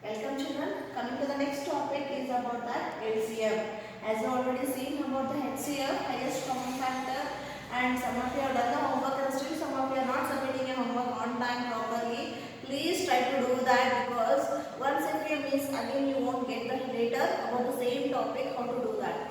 Welcome children. Coming to the next topic is about that LCM. As you already seen about the HCF, highest common factor, and some of you have done the homework and still some of you are not submitting a homework on time properly. Please try to do that because once if you miss again you won't get the later about the same topic how to do that.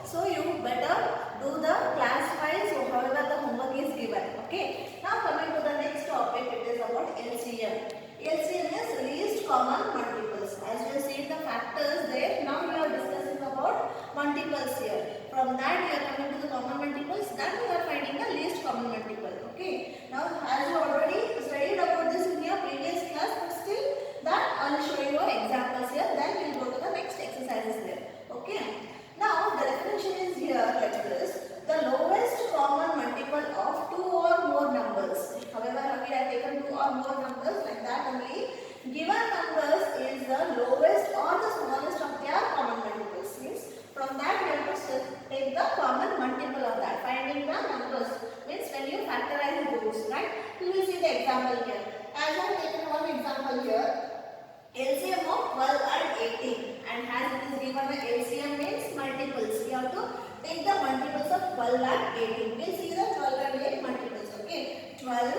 So you better do the class wise however the homework is given. Okay. Now coming to the next topic, it is about LCM. LCM is least common multiples. As you have seen the factors there, now we are discussing about multiples here. From that we are coming to the common multiples, then we are finding the least common multiple. Okay. Now as you already studied about this in your previous class, but still that I will show you examples here, then we will go to the next exercises there. Okay. Now the definition is here like this. The lowest common multiple of two or more numbers. However, we have taken two or more numbers like that only. Given numbers is the lowest or the smallest of their common multiples. Means from that we have to take the common multiple of that. Finding the numbers means when you factorize those, right? You will see the example here. As I have taken one example here. LCM of 12 and 18, and as it is given the LCM means multiples. We have to take the multiples of 12 and 18. We will see the 12 and 8 multiples. Okay. 12,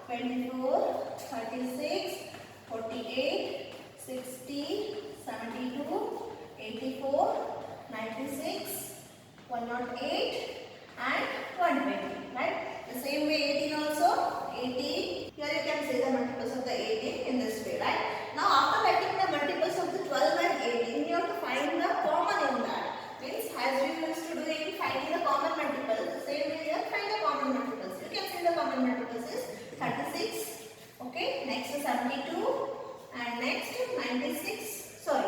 24, 36, 48, 60, 72, 84, 96, 108 and 120. Right? The same way 18 also. 18. Here you can see the multiples of the 18 in this way. Right? Now after writing the multiples of the 12 and 18, you have to find the common in that. Means as we used to do in finding the common multiples, the same way here find the common multiples. You can see the common multiples is 36. Okay, next is 72 and next 96. Sorry,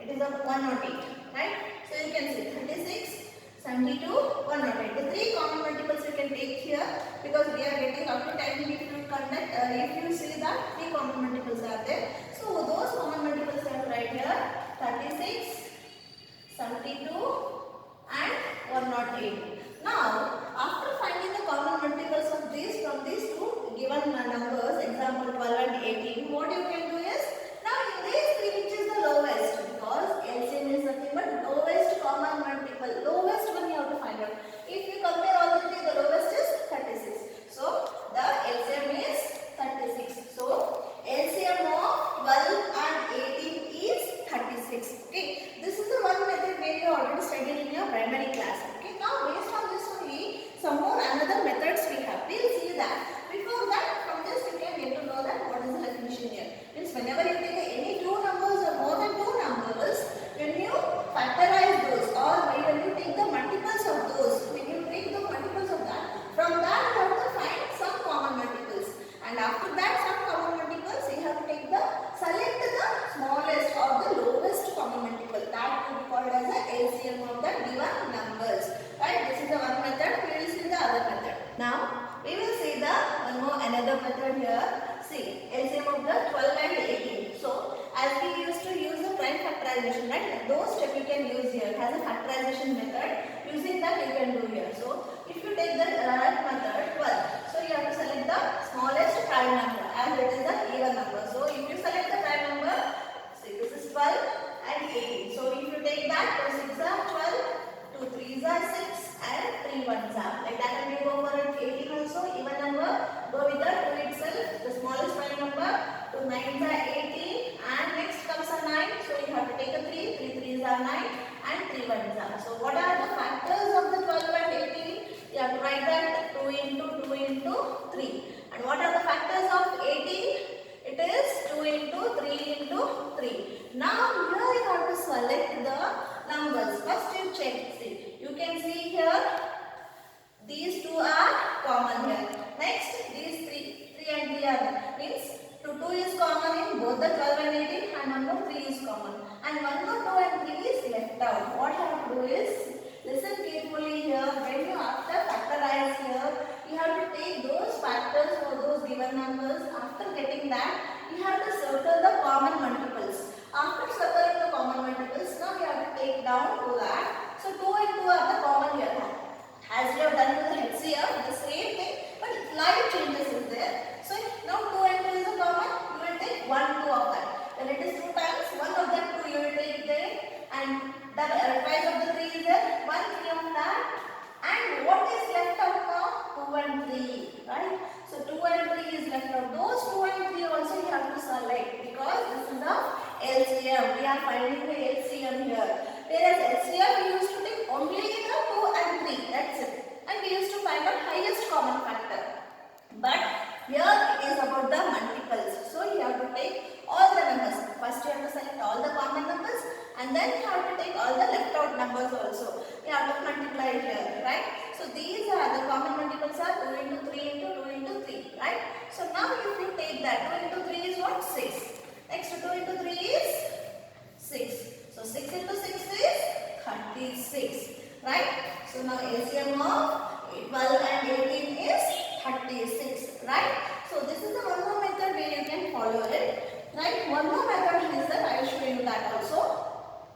it is a 108. Right? So you can see 36, 72, 108. The three common multiples you can take here because we are getting up to 10 if you conduct. If you see that three common multiples are there. So those common multiples you have to write here 36, 72 and 108. Now after finding the common multiples of these from these two given numbers, example 12 and 18, what you can do is now in these three which is the lowest because LCM is nothing but lowest common multiple. Lowest one you have to find out. If you compare all the three, the lowest is 36. So the LCM is 36. So LCM of 12 and 18 is 36. Okay. This is the one method where you already studied in your primary class. Okay. Now based on this only, some more another methods we have. We will see that. Before that, from this you can get to know that what is the definition here. Means whenever you take any two numbers or more than two numbers, when you factorize those or when you take the multiples of those, when you take the multiples of that, from that you have to find some common multiples. And after that some common multiples, you have to take the select the smallest or the lowest common multiple. That will be called as the LCM of the given numbers. Right? This is the one method. We will see the other method. Now we will see the another method here. See LCM of the 12 and 18. So as we used to use the prime factorization, right? Those steps you can use here. It has a factorization method. Using that you can do here. So if you take the method 12, so you have to select the smallest prime number as it is the even number. So if you select the prime number, see this is 12 and 18. So if you take that, 2 6 are 12, 2 3s are 6 and 3 1s are. Like that and you go for 18 also, even number, go with the 2 itself, the smallest prime number, 2 9s are 18 and next comes a 9. So you have to take a 3, 3 3s are 9 and 3 1s are. So what are the factors of the 12 and 18? You have to write that 2 into 2 into 3. And what are the factors of 18? It is 2 into 3 into 3. Now here you have to select the numbers. First you check. See, you can see here these two are common here. Next these 3 and 3 are there. Means 2 is common in both the 12 and 18 and number 3 is common. And 1 more 2 and 3 is left out. What you have to do is listen carefully here. When you after factorize here, you have to take those factors for those given numbers. After getting that, you have to circle the common multiples. After circling the common multiples, now you have to take down to that. So 2 and 2 are the common here. As we have done with the HCF, the same thing, but light changes is there. So now 2 and 2 is a common. You will take 1 2 of that. When it is 2 times, LCM. We are finding the LCM here. Whereas HCF we used to take only the 2 and 3. That's it. And we used to find out highest common factor. But here it is about the multiples. So you have to take all the numbers. First you have to select all the common numbers and then you have to take all the left out numbers also. You have to multiply here, right? So these are the common multiples are 2 into 3 into 2 into 3, right? So now if you take that 2 into 3 is what? 6. Next 2 into 3 is 6. So 6 into 6 is 36, right? So now LCM of 12 and 18 is 36, right? So this is the one more method where you can follow it, right? One more method is that I will show you that also.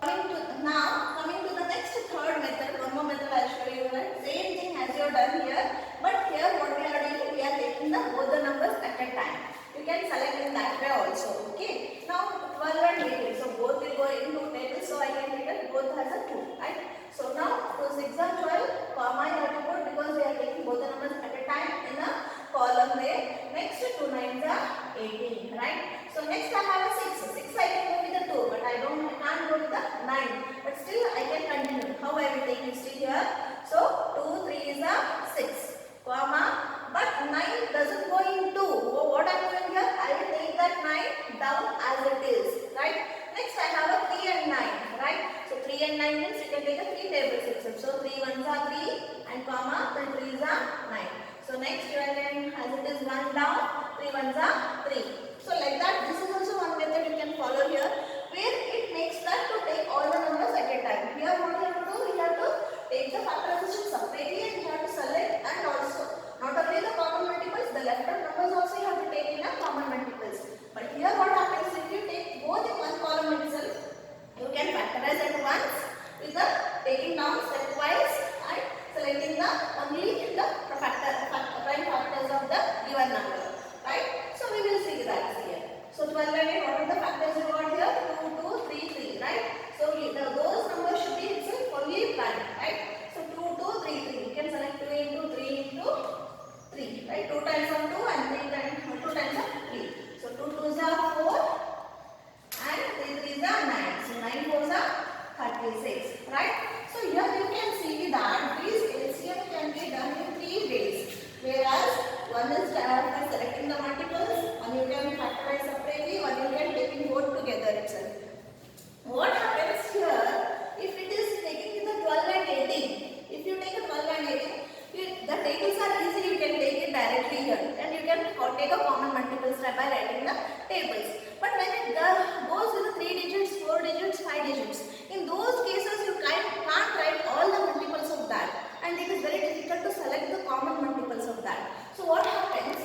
Coming to the next third method, one more method I will show you that same thing as you have done here, but here what we are doing, we are taking both the numbers at a time. You can select in that way also, okay? Now 12 and 18, so both will go into tables, so I can take it both as a 2, right? So now to 6 and 12, comma you have to put because we are taking both the numbers at a time in a column there. Next 2 9s are 18, right? So next I have a 6. 6 I can go with the 2, but I can't go with the 9. But still I can continue. How I will take it still here? So 2 3 is a 6, comma, but 9 doesn't go in 2. So what I am doing here? I will take that 9 down as it is, right? Next I have a 3 and 9, right? So 3 and 9 means you can take a 3 tables itself. So 3 1s are 3 and comma 3 3s are 9. So next you can as it is 1 down, 3 1s are 3. So like that, this is also one method you can follow here where it makes that to take all the numbers at a time. Here what you have to do, you have to take the factorization separately and you have to select, and also not only the common multiples, the left hand numbers also you have to take in a common multiples. But here what happens, if you take both in one column itself, you can factorize at once with the taking down stepwise and selecting the only the prime factors of the given number, right? So we will see that here. So 12 and 8, what are the factors you got here? 2 2 3 3, right? So those numbers should be itself only prime, right? So 2 2 3 3, you can select 2 into 3 into 3, right? 2 times of 2 and 2 times of 3. So 2 2s are 4 and 3 3s are 9. So 9 4s are 36, right? So here you can see that these LCM can be done in 3 ways. Whereas one is by selecting the multiples, one you can factorize separately, one you can take in both together itself. What happens here, if it is taking the 12 and 18, if you take a 12 and 18, the tables are easy, you can take it directly here and you can take a common multiples by writing the tables. But when it goes with the 3 digits, 4 digits, 5 digits, in those cases you can't write all the multiples of that and it is very difficult to select the common multiples of that. So what happens,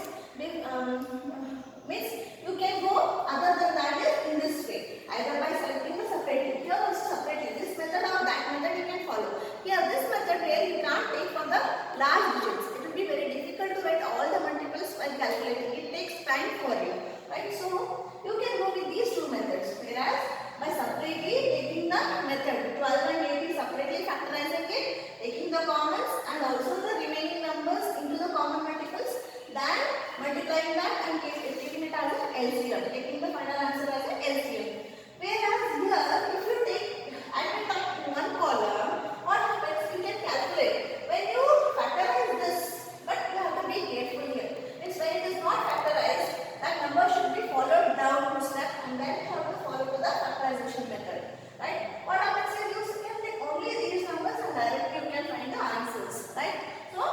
means you can go other than that is in this way, either by selecting the separately, here also separately, this method or that method you can follow. Here this method where you can't take for the large digits, it will be very difficult to write all the multiples while calculating, it takes time for you, right? So you can go with these two methods, whereas by separately taking the method 12 and 18 separately factorizing it, taking the commons and also the remaining numbers into the common multiples, then multiplying that and taking it as an LCM, taking the final answer as an LCM. Whereas here, if you take at a time one column, what happens, you can calculate. When you factorize this, but you have to be careful here. It's when it is not factorized, that number should be followed down to step and then you have to follow to the factorization method, right? What happens is you can take only these numbers and directly you can find the answers, right? So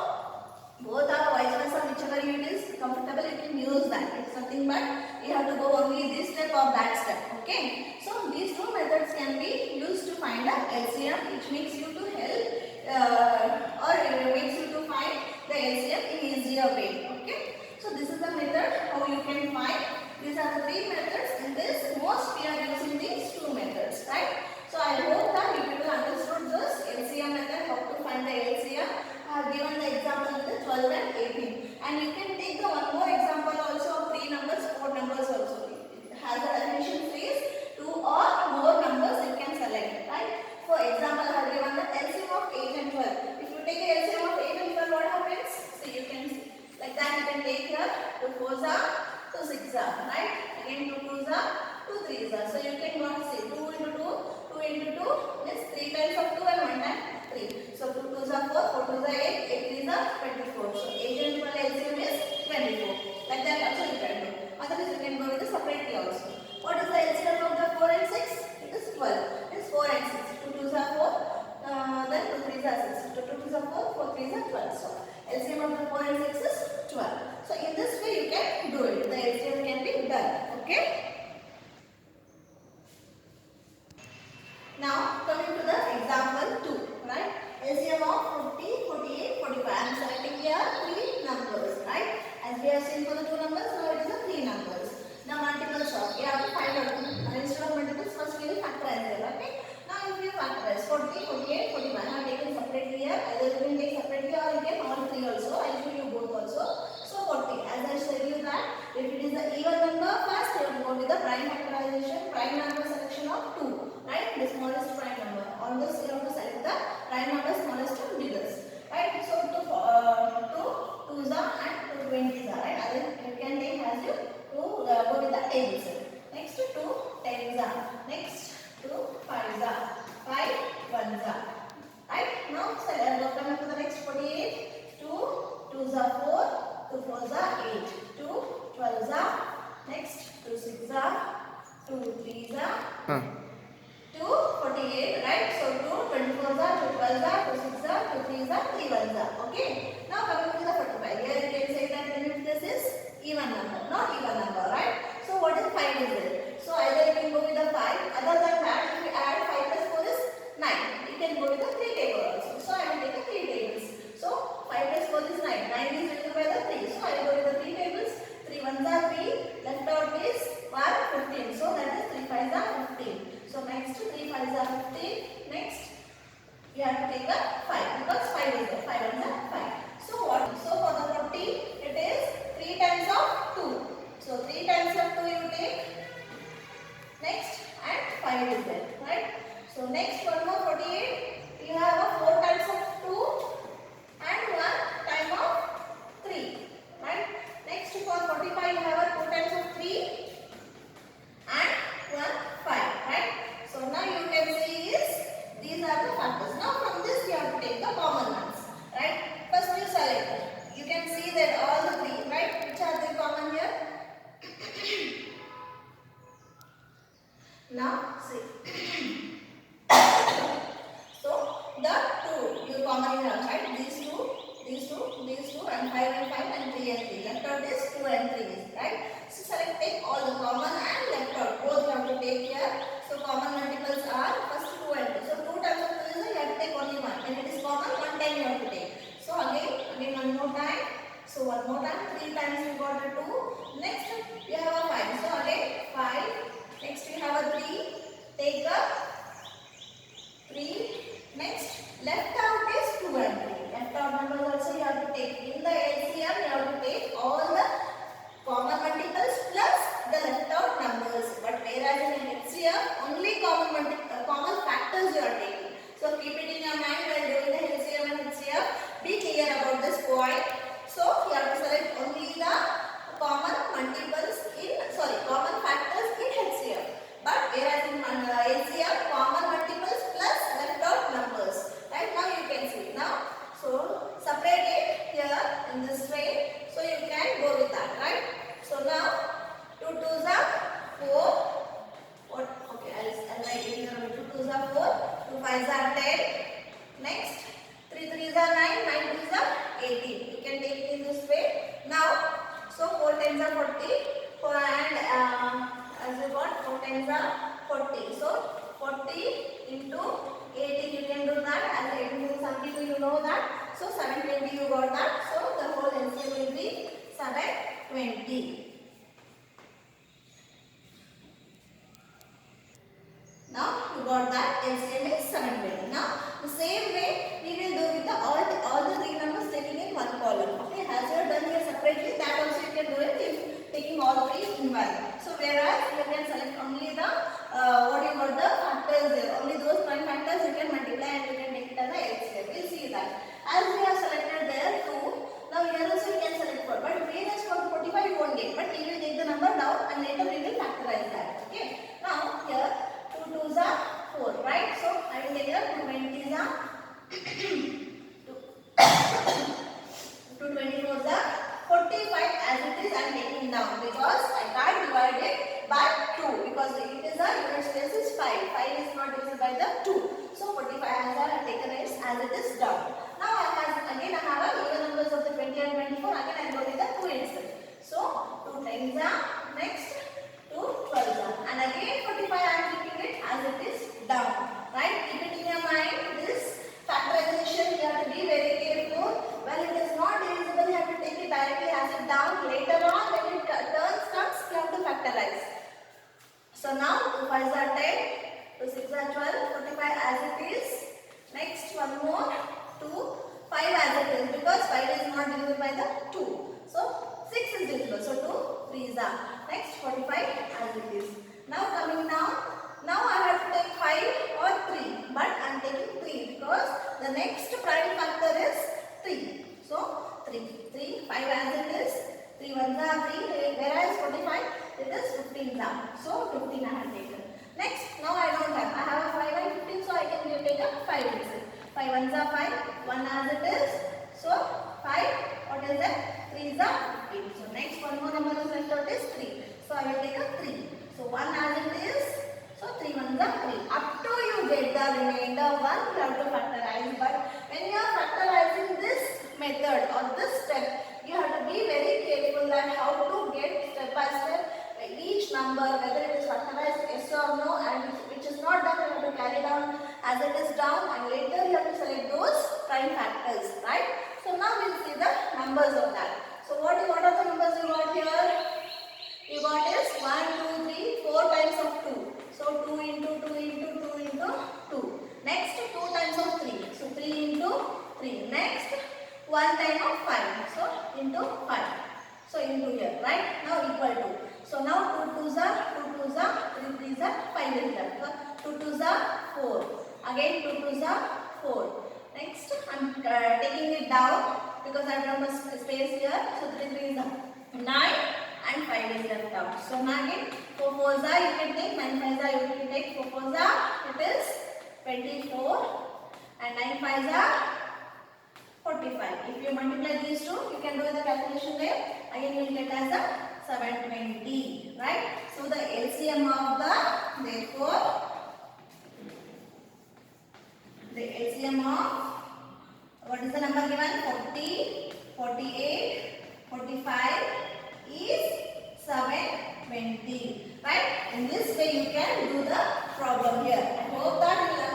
both are vice versa, whichever it is comfortable you can use that. It's nothing but you have to go only this step or that step, okay? So these two methods can be used to find the LCM, which makes you to help or it makes you to find the LCM in easier way, okay? So this is the method how you can find. These are the 3 methods. In this, most we are using these 2 methods, right? So I hope that you people understood this LCM method, how to find the LCM. I have given the example with the 12 and 18. And you can take the one more example also of 3 numbers, 4 numbers also. It has a definition prime number selection of 2, right? The smallest prime number. Always you have to select the prime number smallest to biggest, right? So 2 2s are and 2 20s are, right? Other you can take as you to go with the tables. Next 2 10s are. Next 2 5s are. 5 1s are. Right? Now come to the next 48. 2 2s are 4. 2 4s are 8. 2 12s are. Next 2 6s are. 2 3s are. 2 48, right? So 2 24s are. 2 12s are. 2 6s are. 2 3s are. 3 1s are. Okay. Now coming to the 45. Here you can say that this is even number, not even number, right? So what is 5 is it? So either you can go with the 5. Other than that, if you add 5 plus 4 is 9. You can go with the 3 table also. So I will take the 3 tables. So 5 plus 4 is 9. 9 is divided by the 3. So I will go with the 3 tables. 3 1s are 3. Left out is 1 15. So that is 3 5s are 15. So next 3 5s are 15. Next you have to take a 5 because 5 is there. 5 1s are 5. So what? So for the 40 it is 3 times of 2. So 3 times of 2 you take. Next and 5 is there, right? So next one more 48. You have a 4 times of 2 and 1 time of 3, right? Next for 45 you have a 2 times of 3 and 1 5, right? So now you can see is these are the factors. Now from this you have to take the common ones, right? First you select. You can see that all the 3, right? Which are the common here? Now see. So the 2 you common here, right? These two and 5 and 5 and 3 and 3. Left out is 2 and 3, right? So select, take all the common and left out. Both you have to take here. So common multiples are first 2 and 2. So 2 times of 2 is you have to take only 1. When it is common, 1 time you have to take. So again one more time. So one more time. 3 times you got a 2. Next you have a 5. So again 5. Next you have a 3. Take a 3. Next left out is 2 and 3. Left out numbers also you have to take. In the LCM you have to take all the common multiples plus the left out numbers. But whereas in HCF only common factors you are taking. So keep it in your mind while doing the LCM and HCF. Be clear about this point. So you have to select only the common factors in HCF. But whereas in LCM common multiples plus left out numbers. Right now you can see. Now so separate it here in this way. So you can go with that, right? So now 2 2s are 4. Okay, I'll write it here. 2 2s are 4. 2 5s are 10. Next 3 3s are 9. 9 2s are 18. You can take it in this way. Now so 4 10s are 40. 4 and as you got 4 10s are 40. So 40 into 18 you can do that. As 18 is 72 you know that. So 720 you got that. So the whole LCM will be 720. Now you got that LCM is 720. Now the same way we will do with the all the 3 numbers taking in one column. Okay, as you have done here separately, that also you can do it if taking all 3 in one. So whereas you can select only the the factors there, only those prime factors you can multiply and you can take it as a LCM. We'll see that. As we have selected there 2, now here also you can select 4. But whereas for 45 you won't get, but we will take the number down and later we will factorize that. Okay. Now here 2 2s are 4, right? So I will take here 2 20s are 2 24s are 45 as it is. I am taking down because I can't divide it by 2 because it is a unit space is 5. 5 is not divided by the 2. So 45 as I have taken it as it is down. Now I have even numbers of the 20 and 24. Again I go with the 2 itself. So 2 10s are. Next 2 12s are. And again 45 I am keeping it as it is down. Right? Keep it in your mind. This factorization you have to be very careful. When it is not divisible you have to take it directly as it down. Later on when it turns comes you have to factorize. So now 2 5s are 10. 2 6 are 12. 45 as it is. Next one more 2 5 as it is because 5 is not divisible by the 2. So 6 is divisible. So 2 3s are. Next 45 as it is. Now coming down ones are 5, 1 as it is. So 5, what is that? 3 is a 8. So next one more number is left out is 3. So I will take a 3. So 1 as it is. So 3 ones are 3. Up to you get the remainder 1, you have to factorize. But when you are factorizing this method or this step, you have to be very careful that how to get step by step each number, whether it is factorized yes or no, and which is not done, you have to carry down as it is down, and later you have to select those prime factors, right? So now we'll see the numbers of that. So what are the numbers you got here? You got is 1, 2, 3, 4 times of 2. So 2 into 2 into 2 into 2. Next 2 times of 3. So 3 into 3. Next 1 time of 5. So into 5. So into here, right? Now equal to. So now 2 2s are 3 3s are 5 is left. So 2 2s are 4. Again 2 2s are 4. Next I am taking it down because I have no space here. So 3 3s are 9 and 5 is left out. So now again 4 4s are you can take, 9 5s are you can take. 4 4s are it is 24 and 9 5s are 45. If you multiply these two, you can do the calculation there. Again, you will get as a 720, right? So the LCM of therefore, the LCM of, what is the number given? 40, 48, 45 is 720, right? In this way, you can do the problem here. I hope that you